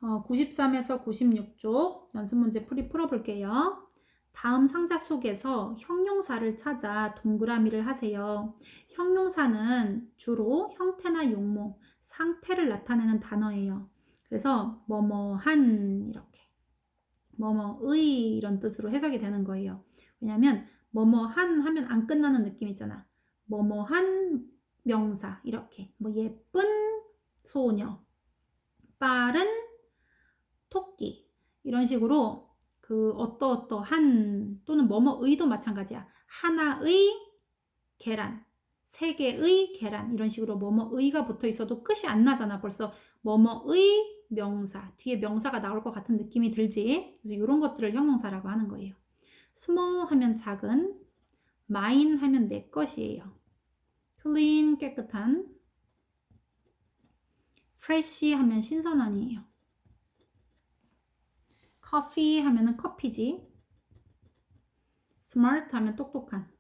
93에서 96쪽 연습 문제 풀어볼게요. 다음 상자 속에서 형용사를 찾아 동그라미를 하세요. 형용사는 주로 형태나 용모, 상태를 나타내는 단어예요. 그래서 뭐뭐한 이렇게 뭐뭐의 이런 뜻으로 해석이 되는 거예요. 왜냐면 뭐뭐한 하면 안 끝나는 느낌 있잖아. 뭐뭐한 명사 이렇게 뭐 예쁜 소녀, 빠른 토끼 이런 식으로 그 어떠한 또는 뭐뭐의도 마찬가지야. 하나의 계란, 세 개의 계란 이런 식으로 뭐뭐의가 붙어 있어도 끝이 안 나잖아. 벌써 뭐뭐의 명사, 뒤에 명사가 나올 것 같은 느낌이 들지. 그래서 이런 것들을 형용사라고 하는 거예요. small 하면 작은, mine 하면 내 것이에요. clean 깨끗한, fresh 하면 신선한이에요. coffee 하면은 커피지. smart 하면 똑똑한.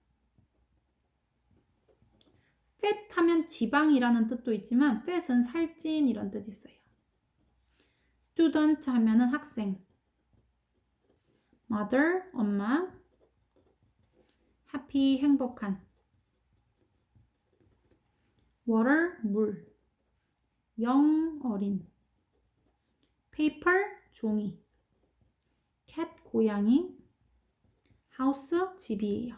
fat 하면 지방이라는 뜻도 있지만 fat은 살찐 이런 뜻 있어요. student 하면은 학생. mother 엄마. happy 행복한. water 물. young 어린. paper 종이. cat 고양이. house 집이에요.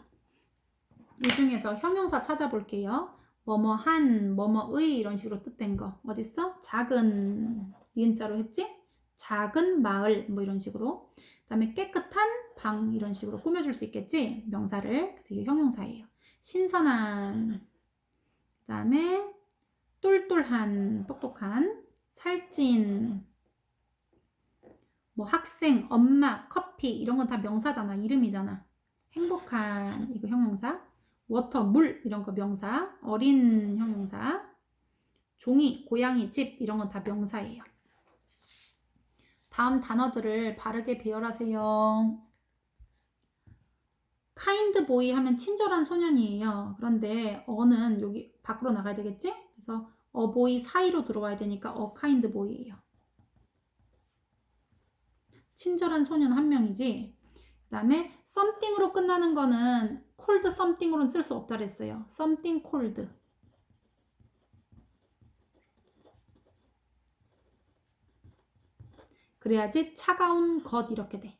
이 중에서 형용사 찾아볼게요. 뭐뭐한, 뭐뭐의 이런 식으로 뜻된 거 어딨어? 작은 니은자로 했지? 작은 마을 뭐 이런 식으로. 그 다음에 깨끗한 방 이런 식으로 꾸며줄 수 있겠지? 명사를. 그래서 이게 형용사예요. 신선한, 그 다음에 똘똘한, 똑똑한, 살찐, 뭐 학생, 엄마, 커피 이런 건 다 명사잖아. 이름이잖아. 행복한 이거 형용사. 워터, 물 이런 거 명사. 어린 형용사. 종이, 고양이, 집 이런 건 다 명사예요. 다음 단어들을 바르게 배열하세요. kind boy 하면 친절한 소년이에요. 그런데 어는 여기 밖으로 나가야 되겠지? 그래서 a boy 사이로 들어와야 되니까 a kind boy예요. 친절한 소년 한 명이지. 그 다음에 something으로 끝나는 거는 cold something으로는 쓸 수 없다 그랬어요. something cold. 그래야지 차가운 것 이렇게 돼.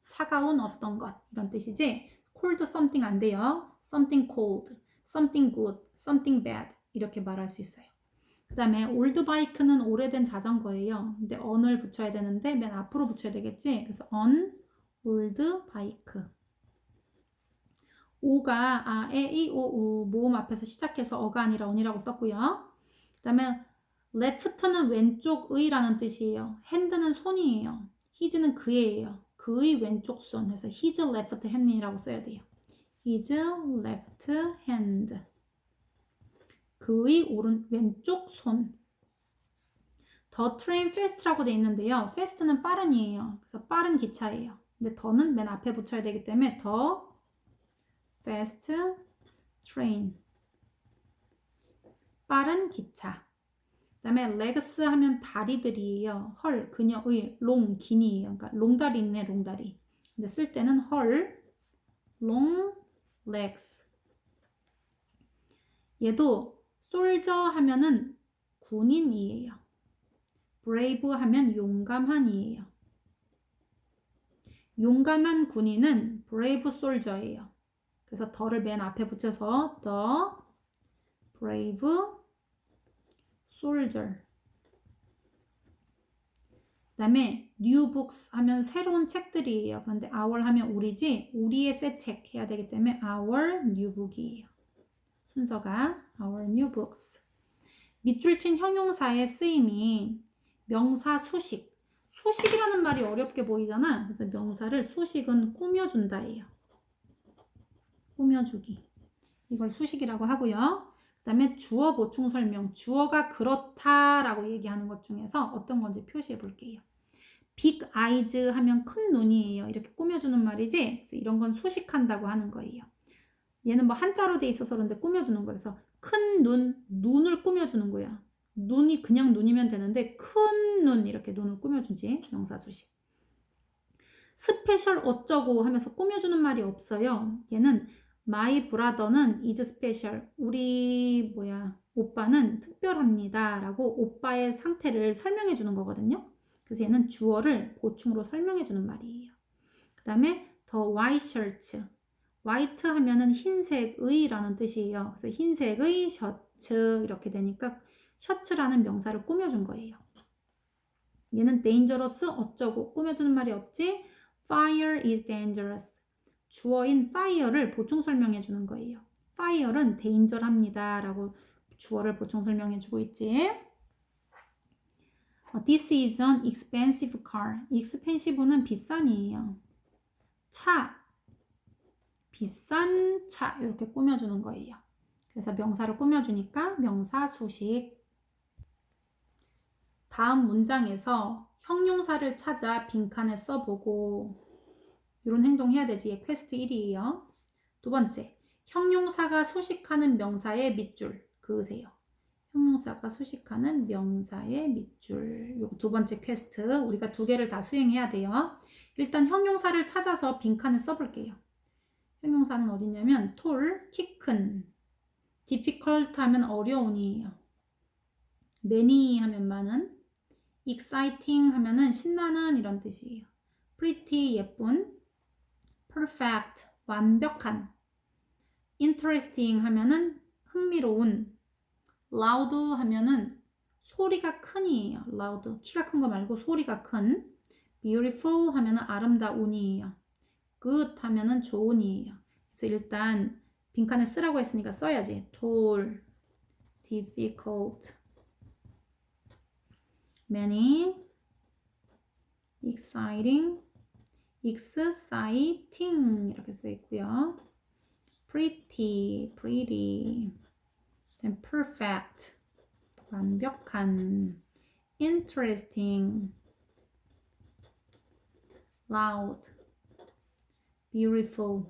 차가운 어떤 것 이런 뜻이지. cold something 안 돼요. something cold, something good, something bad 이렇게 말할 수 있어요. 그 다음에 old bike는 오래된 자전거예요. 근데 on을 붙여야 되는데 맨 앞으로 붙여야 되겠지. 그래서 on old bike. 오가 에, 이, 오, 우 모음 앞에서 시작해서 어가 아니라 on이라고 썼고요. 그 다음에 left는 왼쪽의라는 뜻이에요. hand는 손이에요. his는 그의예요. 그의 왼쪽 손. 그래서 his left hand이라고 써야 돼요. his left hand. 그의 왼쪽 손. The train fast라고 돼 있는데요. fast는 빠른이에요. 그래서 빠른 기차예요. 근데 더는 맨 앞에 붙여야 되기 때문에 the fast train. 빠른 기차. 그 다음에 legs 하면 다리들이에요. 헐, 그녀의 롱, 긴이에요. 그러니까 롱다리 있네, 롱다리. 근데 쓸 때는 헐, long legs. 얘도 soldier 하면은 군인이에요. brave 하면 용감한이에요. 용감한 군인은 brave soldier예요. 그래서 더를 맨 앞에 붙여서 the brave soldier. 그 다음에 new books 하면 새로운 책들이에요. 그런데 our 하면 우리지 우리의 새 책 해야 되기 때문에 our new book이에요. 순서가 our new books. 밑줄 친 형용사의 쓰임이 명사 수식. 수식이라는 말이 어렵게 보이잖아. 그래서 명사를 수식은 꾸며준다예요. 꾸며주기. 이걸 수식이라고 하고요. 그 다음에 주어 보충 설명. 주어가 그렇다라고 얘기하는 것 중에서 어떤 건지 표시해 볼게요. big eyes 하면 큰 눈이에요. 이렇게 꾸며주는 말이지. 그래서 이런 건 수식한다고 하는 거예요. 얘는 뭐 한자로 돼 있어서 그런데 꾸며주는 거예요. 그래서 큰 눈, 눈을 꾸며주는 거야. 눈이 그냥 눈이면 되는데 큰 눈 이렇게 눈을 꾸며주지. 명사수식. 스페셜 어쩌고 하면서 꾸며주는 말이 없어요. 얘는 my brother는 is special. 우리 오빠는 특별합니다. 라고 오빠의 상태를 설명해 주는 거거든요. 그래서 얘는 주어를 보충으로 설명해 주는 말이에요. 그 다음에 the white shirt. white 하면은 흰색의 라는 뜻이에요. 그래서 흰색의 셔츠 이렇게 되니까 셔츠라는 명사를 꾸며준 거예요. 얘는 dangerous 어쩌고 꾸며주는 말이 없지. Fire is dangerous. 주어인 fire를 보충 설명해 주는 거예요. fire는 danger합니다 라고 주어를 보충 설명해 주고 있지. This is an expensive car. expensive는 비싼이에요. 차, 비싼 차 이렇게 꾸며주는 거예요. 그래서 명사를 꾸며주니까 명사 수식. 다음 문장에서 형용사를 찾아 빈칸에 써보고 이런 행동 해야 되지. 퀘스트 1이에요. 두 번째, 형용사가 수식하는 명사의 밑줄 그으세요. 형용사가 수식하는 명사의 밑줄. 요거 두 번째 퀘스트. 우리가 두 개를 다 수행해야 돼요. 일단 형용사를 찾아서 빈칸에 써볼게요. 형용사는 어디냐면 tall, 키 큰, difficult 하면 어려운이에요. many 하면 많은, exciting 하면은 신나는 이런 뜻이에요. pretty 예쁜, perfect 완벽한, interesting 하면은 흥미로운, loud 하면은 소리가 큰이에요. loud 키가 큰 거 말고 소리가 큰, beautiful 하면은 아름다운이에요. good 하면은 좋은이에요. 그래서 일단 빈칸에 쓰라고 했으니까 써야지. tall, difficult, many, exciting, exciting 이렇게 써 있고요. pretty, pretty, then perfect, 완벽한, interesting, loud, beautiful.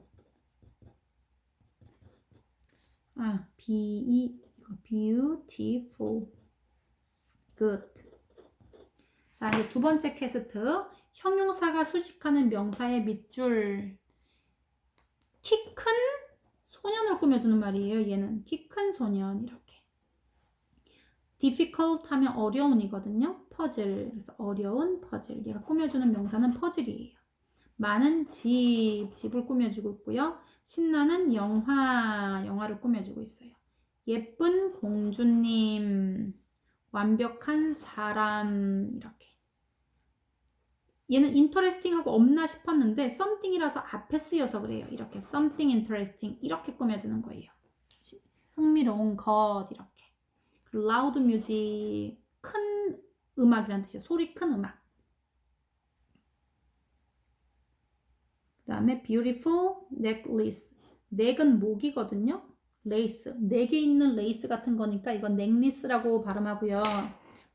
beautiful. good. 자, 이제 두 번째 퀘스트. 형용사가 수식하는 명사의 밑줄. 키 큰 소년을 꾸며주는 말이에요. 얘는 키 큰 소년 이렇게. difficult 하면 어려운이거든요. 퍼즐. 그래서 어려운 퍼즐. 얘가 꾸며주는 명사는 퍼즐이에요. 많은 집을 꾸며주고 있고요. 신나는 영화를 꾸며주고 있어요. 예쁜 공주님, 완벽한 사람 이렇게. 얘는 interesting하고 없나 싶었는데 something이라서 앞에 쓰여서 그래요. 이렇게 something interesting 이렇게 꾸며주는 거예요. 흥미로운 것 이렇게. 그리고 loud music 큰 음악이라는 뜻이에요. 소리 큰 음악. 그 다음에 beautiful necklace. 넥은 목이거든요. 레이스. 넥에 있는 레이스 같은 거니까 이건 넥리스라고 발음하고요.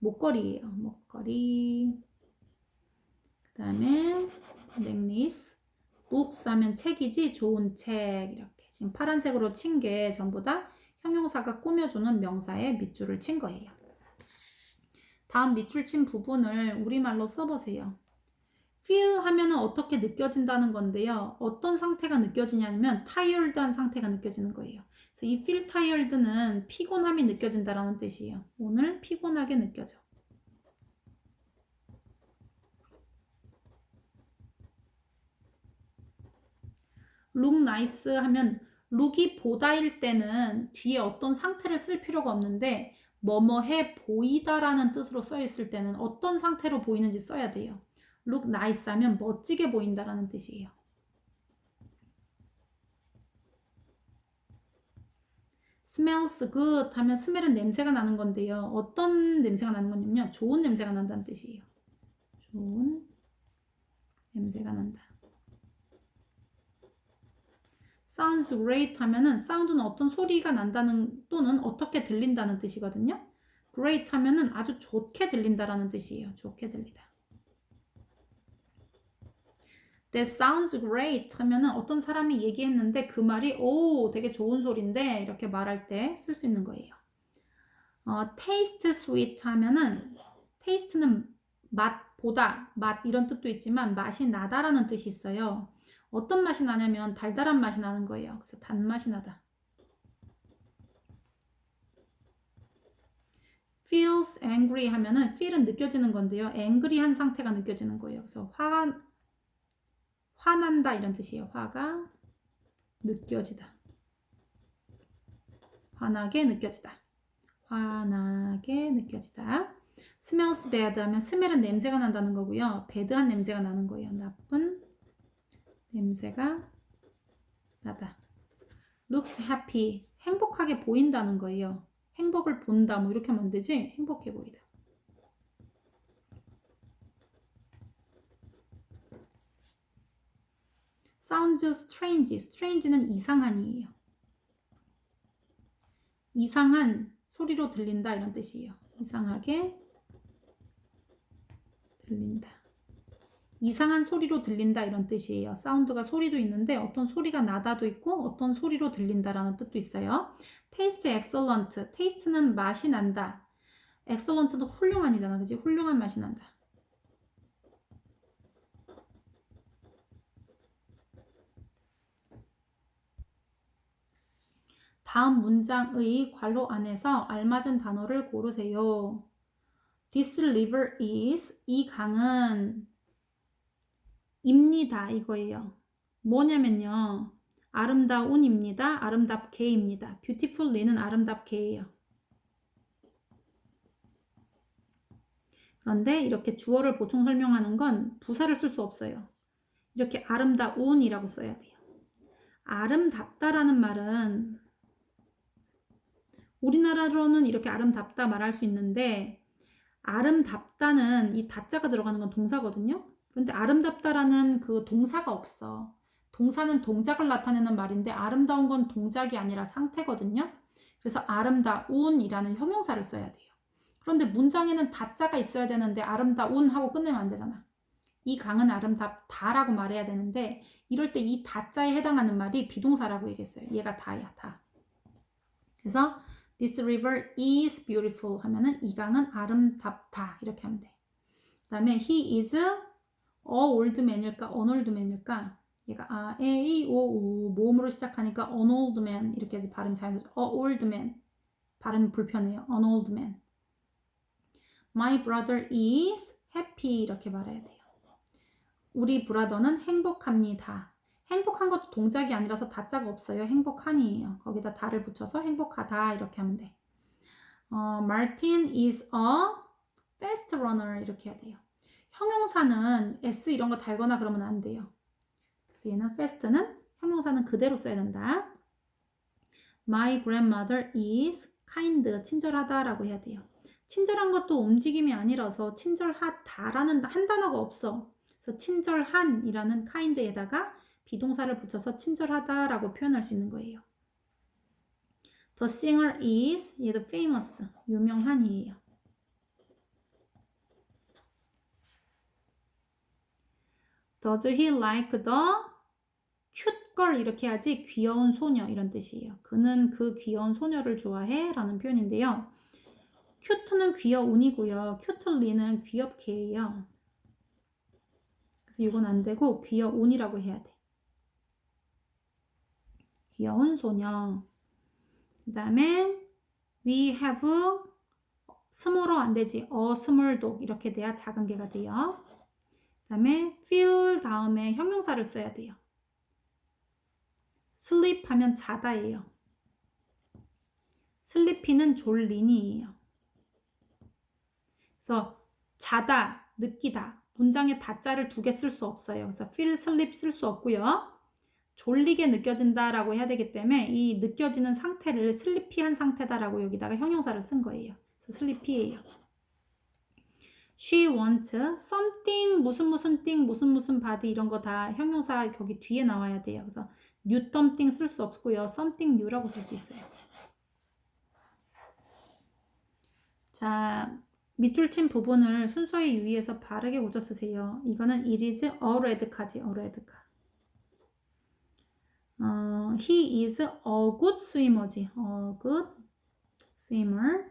목걸이에요. 목걸이. 그 다음에 넥리스. books 하면 책이지 좋은 책 이렇게. 지금 파란색으로 친 게 전부 다 형용사가 꾸며주는 명사의 밑줄을 친 거예요. 다음 밑줄 친 부분을 우리말로 써보세요. feel 하면은 어떻게 느껴진다는 건데요. 어떤 상태가 느껴지냐면 tired한 상태가 느껴지는 거예요. 그래서 이 feel tired는 피곤함이 느껴진다라는 뜻이에요. 오늘 피곤하게 느껴져. look nice 하면 look이 보다일 때는 뒤에 어떤 상태를 쓸 필요가 없는데 뭐뭐해 보이다라는 뜻으로 써 있을 때는 어떤 상태로 보이는지 써야 돼요. look nice 하면 멋지게 보인다라는 뜻이에요. smells good 하면 smell은 냄새가 나는 건데요. 어떤 냄새가 나는 거냐면요. 좋은 냄새가 난다는 뜻이에요. 좋은 냄새가 난다. sounds great 하면은 sound는 어떤 소리가 난다는 또는 어떻게 들린다는 뜻이거든요. great 하면은 아주 좋게 들린다라는 뜻이에요. 좋게 들리다. That sounds great 하면은 어떤 사람이 얘기했는데 그 말이 오 되게 좋은 소리인데 이렇게 말할 때 쓸 수 있는 거예요. taste sweet 하면은 taste는 맛보다 맛 이런 뜻도 있지만 맛이 나다라는 뜻이 있어요. 어떤 맛이 나냐면 달달한 맛이 나는 거예요. 그래서 단맛이 나다. feels angry 하면은 feel은 느껴지는 건데요. angry한 상태가 느껴지는 거예요. 그래서 화난다 이런 뜻이에요. 화가 느껴지다. 화나게 느껴지다. 화나게 느껴지다. smells bad 하면 smell은 냄새가 난다는 거고요. bad한 냄새가 나는 거예요. 나쁜 냄새가 나다. looks happy. 행복하게 보인다는 거예요. 행복을 본다 뭐 이렇게 하면 안 되지? 행복해 보이다. sounds strange. strange는 이상한이에요. 이상한 소리로 들린다 이런 뜻이에요. 이상하게 들린다. 이상한 소리로 들린다 이런 뜻이에요. 사운드가 소리도 있는데 어떤 소리가 나다도 있고 어떤 소리로 들린다라는 뜻도 있어요. taste excellent. taste는 맛이 난다. excellent도 훌륭한이잖아. 그치? 훌륭한 맛이 난다. 다음 문장의 괄호 안에서 알맞은 단어를 고르세요. This river is, 이 강은 입니다 이거예요. 뭐냐면요. 아름다운입니다. 아름답게입니다. beautifully는 아름답게예요. 그런데 이렇게 주어를 보충 설명하는 건 부사를 쓸 수 없어요. 이렇게 아름다운이라고 써야 돼요. 아름답다라는 말은 우리나라로는 이렇게 아름답다 말할 수 있는데 아름답다는 이 다자가 들어가는 건 동사거든요. 그런데 아름답다라는 그 동사가 없어. 동사는 동작을 나타내는 말인데 아름다운 건 동작이 아니라 상태거든요. 그래서 아름다운이라는 형용사를 써야 돼요. 그런데 문장에는 다자가 있어야 되는데 아름다운 하고 끝내면 안 되잖아. 이 강은 아름답다라고 말해야 되는데 이럴 때 이 다자에 해당하는 말이 비동사라고 얘기했어요. 얘가 다야, 다. 그래서 This river is beautiful 하면은 이 강은 아름답다 이렇게 하면 돼. 그 다음에 he is a old man일까 an old man일까 얘가 아, 에, 이, 오, 우 모음으로 시작하니까 an old man 이렇게 해야지 발음 자연스럽죠. a old man 발음 불편해요. an old man. My brother is happy 이렇게 말해야 돼요. 우리 브라더는 행복합니다. 행복한 것도 동작이 아니라서 다자가 없어요. 행복한이에요. 거기다 다를 붙여서 행복하다 이렇게 하면 돼. Martin is a fast runner 이렇게 해야 돼요. 형용사는 s 이런 거 달거나 그러면 안 돼요. 그래서 얘는 fast는 형용사는 그대로 써야 된다. My grandmother is kind 친절하다라고 해야 돼요. 친절한 것도 움직임이 아니라서 친절하다라는 한 단어가 없어. 그래서 친절한이라는 kind에다가 비동사를 붙여서 친절하다라고 표현할 수 있는 거예요. The singer is 얘도 famous 유명한이에요. Does he like the cute girl 이렇게 해야지 귀여운 소녀 이런 뜻이에요. 그는 그 귀여운 소녀를 좋아해 라는 표현인데요. cute는 귀여운이고요. cutely는 귀엽게예요. 그래서 이건 안 되고 귀여운이라고 해야 돼. 귀여운 소녀. 그 다음에 we have 스몰어 안 되지. a small dog 이렇게 돼야 작은 개가 돼요. 그 다음에 feel 다음에 형용사를 써야 돼요. sleep 하면 자다예요. sleepy는 졸린이에요. 그래서 자다, 느끼다. 문장에 다자를 두 개 쓸 수 없어요. 그래서 feel sleep 쓸 수 없고요. 졸리게 느껴진다라고 해야 되기 때문에 이 느껴지는 상태를 슬리피한 상태다라고 여기다가 형용사를 쓴 거예요. 그래서 슬리피예요. She wants something 무슨 thing 무슨 body 이런 거 다 형용사 거기 뒤에 나와야 돼요. 그래서 new something 쓸 수 없고요. something new라고 쓸 수 있어요. 자, 밑줄 친 부분을 순서에 유의해서 바르게 고쳐 쓰세요. 이거는 it is a red까지 a red가. He is a good swimmer지. A good swimmer.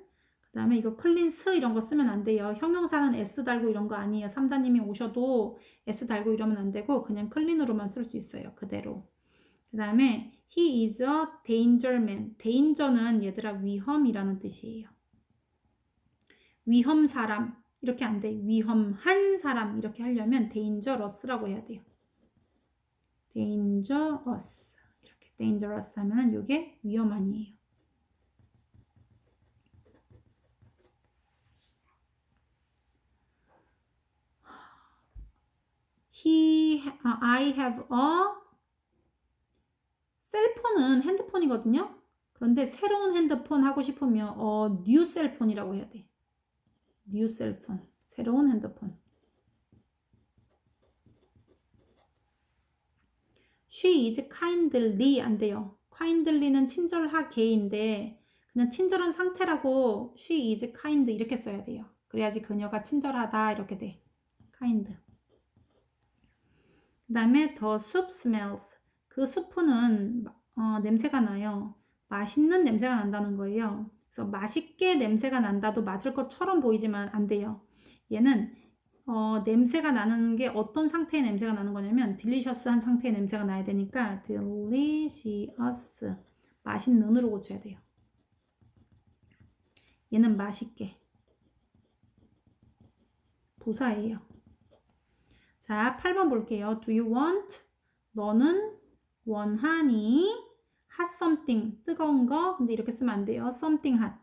그 다음에 이거 클린스 이런 거 쓰면 안 돼요. 형용사는 S 달고 이런 거 아니에요. 3단님이 오셔도 S 달고 이러면 안 되고 그냥 클린으로만 쓸 수 있어요. 그대로. 그 다음에 he is a danger man. danger는 얘들아 위험이라는 뜻이에요. 위험 사람 이렇게 안 돼. 위험한 사람 이렇게 하려면 dangerous라고 해야 돼요. dangerous 이렇게 dangerous 하면은 이게 위험한이에요. I have a 셀폰은 핸드폰이거든요. 그런데 새로운 핸드폰 하고 싶으면 new 셀폰이라고 해야 돼. new 셀폰, 새로운 핸드폰. She is kindly 안 돼요. kindly는 친절하게인데 그냥 친절한 상태라고 she is kind 이렇게 써야 돼요. 그래야지 그녀가 친절하다 이렇게 돼. kind. 그 다음에 the soup smells. 그 수프는 냄새가 나요. 맛있는 냄새가 난다는 거예요. 그래서 맛있게 냄새가 난다도 맞을 것처럼 보이지만 안 돼요. 얘는 냄새가 나는 게 어떤 상태의 냄새가 나는 거냐면 딜리셔스한 상태의 냄새가 나야 되니까 delicious 맛있는으로 고쳐야 돼요. 얘는 맛있게 부사예요. 자, 8번 볼게요. Do you want? 너는 원하니? hot something 뜨거운 거. 근데 이렇게 쓰면 안 돼요. something hot.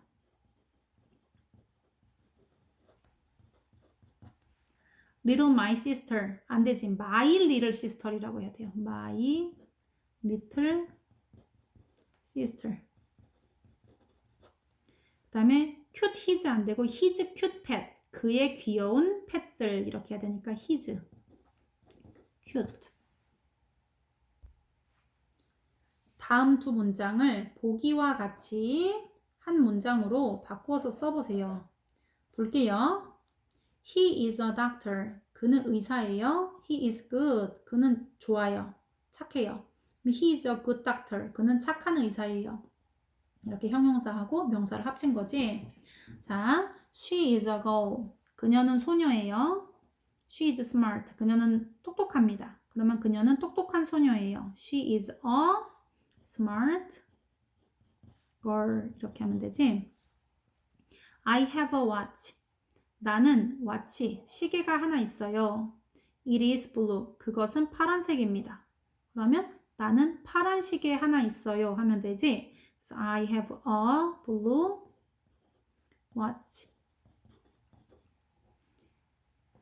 little my sister 안 되지. my little sister이라고 해야 돼요. my little sister. 그 다음에 cute his 안 되고 his cute pet. 그의 귀여운 펫들 이렇게 해야 되니까 his cute. 다음 두 문장을 보기와 같이 한 문장으로 바꾸어서 써보세요. 볼게요. He is a doctor. 그는 의사예요. He is good. 그는 좋아요. 착해요. He is a good doctor. 그는 착한 의사예요. 이렇게 형용사하고 명사를 합친 거지. 자, she is a girl. 그녀는 소녀예요. She is smart. 그녀는 똑똑합니다. 그러면 그녀는 똑똑한 소녀예요. She is a smart girl. 이렇게 하면 되지. I have a watch. 나는 watch, 시계가 하나 있어요. It is blue. 그것은 파란색입니다. 그러면 나는 파란 시계 하나 있어요 하면 되지. 그래서 I have a blue watch.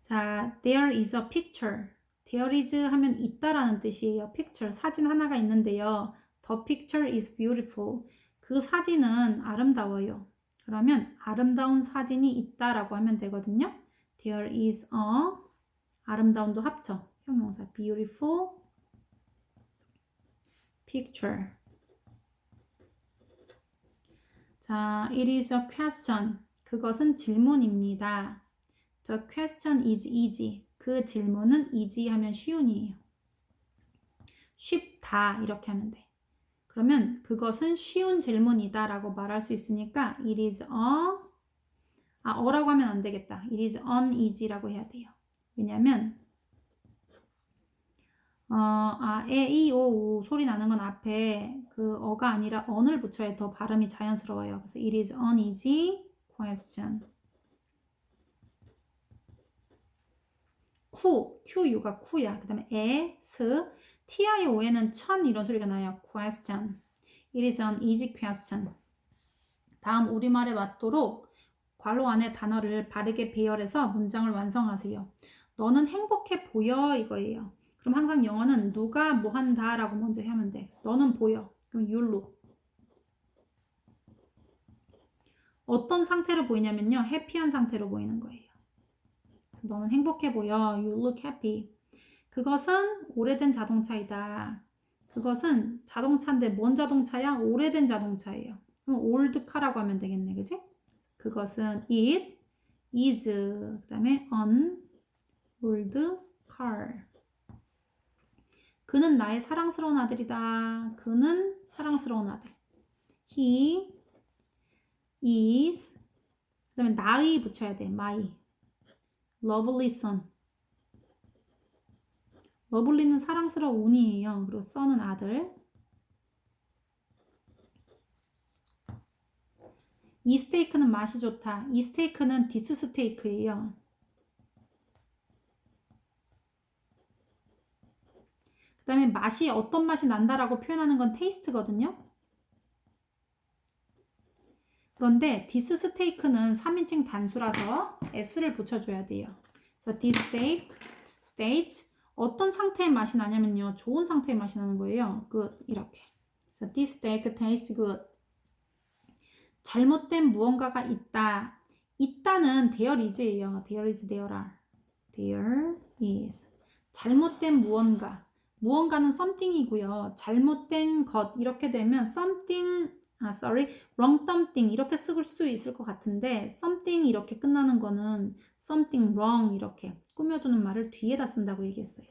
자, there is a picture. there is 하면 있다라는 뜻이에요. picture, 사진 하나가 있는데요. The picture is beautiful. 그 사진은 아름다워요. 그러면 아름다운 사진이 있다라고 하면 되거든요. There is a 아름다운도 합쳐. 형용사 beautiful picture. 자, it is a question. 그것은 질문입니다. The question is easy. 그 질문은 easy 하면 쉬운이에요. 쉽다 이렇게 하면 돼. 그러면 그것은 쉬운 질문이다 라고 말할 수 있으니까 it is 어라고 하면 안 되겠다. it is uneasy 라고 해야 돼요. 왜냐면 에, 이, 오, 우 소리 나는 건 앞에 그 어가 아니라 on을 붙여야 더 발음이 자연스러워요. 그래서 it is uneasy question. QU가 쿠야. 그 다음에 TION은 천 이런 소리가 나요. question. It is an easy question. 다음 우리말에 맞도록 괄호 안에 단어를 바르게 배열해서 문장을 완성하세요. 너는 행복해 보여 이거예요. 그럼 항상 영어는 누가 뭐 한다 라고 먼저 하면 돼. 너는 보여. 그럼 you로. 어떤 상태로 보이냐면요. 해피한 상태로 보이는 거예요. 그래서 너는 행복해 보여. You look happy. 그것은 오래된 자동차이다. 그것은 자동차인데 뭔 자동차야? 오래된 자동차예요. 그럼 old car라고 하면 되겠네. 그지? 그것은 it is 그 다음에 an old car. 그는 나의 사랑스러운 아들이다. 그는 사랑스러운 아들. He is 다음에 나의 붙여야 돼. my. lovely son. 러블리는 사랑스러운 운이에요. 그리고 son은 아들. 이 스테이크는 맛이 좋다. 이 스테이크는 디스 스테이크예요. 그 다음에 맛이 어떤 맛이 난다라고 표현하는 건 테이스트거든요. 그런데 디스 스테이크는 3인칭 단수라서 s를 붙여줘야 돼요. 그래서 this steak states 어떤 상태의 맛이 나냐면요. 좋은 상태의 맛이 나는 거예요. good 이렇게. 그래서 this steak tastes good. 잘못된 무언가가 있다. 있다는 there is예요. there is, there are. there is. 잘못된 무언가. 무언가는 something이고요. 잘못된 것 이렇게 되면 something wrong something 이렇게 쓸 수 있을 것 같은데 something 이렇게 끝나는 거는 something wrong 이렇게 꾸며주는 말을 뒤에다 쓴다고 얘기했어요.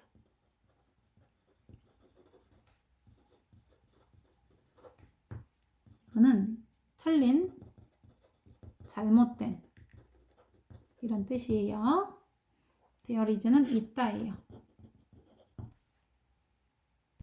이거는 틀린, 잘못된 이런 뜻이에요. there is는 있다예요.